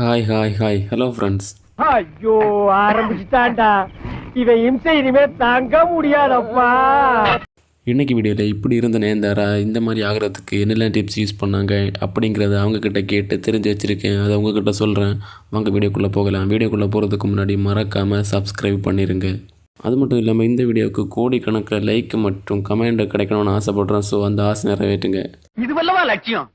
Hi hi hi hello friends. ஐயோ ஆரம்பிச்சுட்டான்டா. இவன் இம்சை இனிமே தாங்க முடியாதப்பா. இன்றைக்கி வீடியோவில் இப்படி இருந்த நேந்தாரா இந்த மாதிரி ஆகிறதுக்கு என்னெல்லாம் டிப்ஸ் யூஸ் பண்ணாங்க அப்படிங்கிறத அவங்கக்கிட்ட கேட்டு தெரிஞ்சு வச்சுருக்கேன். அதை உங்ககிட்ட சொல்கிறேன். வாங்க வீடியோக்குள்ளே போகலாம். வீடியோக்குள்ளே போகிறதுக்கு முன்னாடி மறக்காமல் சப்ஸ்கிரைப் பண்ணிடுங்க. அது மட்டும் இல்லாமல் இந்த வீடியோவுக்கு கோடிக்கணக்கில் லைக் மற்றும் கமெண்ட் கிடைக்கணும்னு ஆசைப்பட்றேன். ஸோ அந்த ஆசை நிறைவேற்றுங்க. இது வல்லவா லட்சியம்.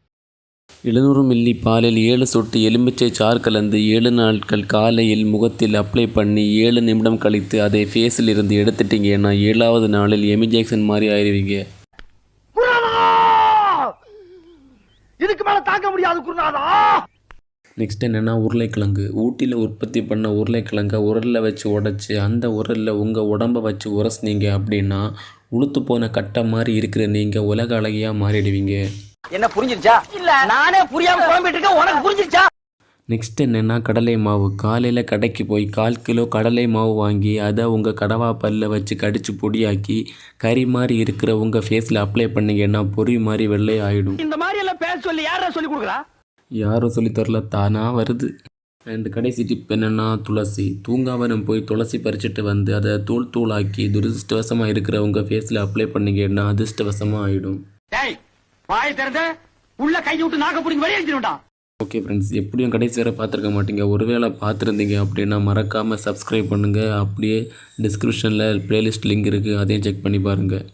700 மில்லி பாலில் 7 சொட்டு எலுமிச்சை சாறு கலந்து 7 நாட்கள் காலையில் முகத்தில் அப்ளை பண்ணி 7 நிமிடம் கழித்து அதை ஃபேஸில் இருந்து எடுத்துட்டீங்கன்னா 7வது நாளில் எமிஜெக்ஷன் மாதிரி ஆயிடுவீங்க. இதுக்கு மேல தாங்க முடியாது குருநாதா. நெக்ஸ்ட் என்னென்னா உருளைக்கிழங்கு. ஊட்டியில் உற்பத்தி பண்ண உருளைக்கிழங்கை உரலில் வச்சு உடைச்சி அந்த உரலில் உங்கள் உடம்பை வச்சு உரசினீங்க அப்படின்னா உளுத்து போன கட்டை மாதிரி இருக்கிற நீங்கள் உலக அழகியாக மாறிடுவீங்க. என்ன புரிஞ்சிருச்சா? இல்ல நானே புரியாம குழம்பிட்டு இருக்கேன். உனக்கு புரிஞ்சிருச்சா? நெக்ஸ்ட் என்னென்னா கடலை மாவு. காலையில் கடைக்கு போய் 1/4 கிலோ கடலை மாவு வாங்கி அதை உங்கள் கடவா பல்ல வச்சு கடிச்சு பொடியாக்கி கறி மாதிரி இருக்கிற உங்கள் ஃபேஸில் அப்ளை பண்ணிங்கன்னா பொறி மாதிரி வெள்ளை ஆகிடும். இந்த மாதிரி எல்லாம் பேச சொல்லி யாரா சொல்லி கொடுக்குறா? யாரும் சொல்லித்தரல, தானாக வருது. அண்ட் கடைசி டிப் என்னென்னா துளசி. தூங்காவனம் போய் துளசி பறிச்சுட்டு வந்து அதை தூள் தூளாக்கி துரதிருஷ்டவசமாக இருக்கிற உங்கள் ஃபேஸில் அப்ளை பண்ணிங்கன்னா அதிர்ஷ்டவசமாக ஆகிடும். வாய் திறந்த உள்ள கை விட்டு நாக்க பிடிங்க வெளியே எழுதிடும்டா. ஓகே ஃப்ரெண்ட்ஸ், எப்படியும் கடைசி வரை பார்த்துருக்க மாட்டீங்க. ஒருவேளை பார்த்துருந்தீங்க அப்படின்னா மறக்காமல் சப்ஸ்கிரைப் பண்ணுங்கள். அப்படியே டிஸ்கிரிப்ஷனில் ப்ளேலிஸ்ட் லிங்க் இருக்குது, அதையும் செக் பண்ணி பாருங்கள்.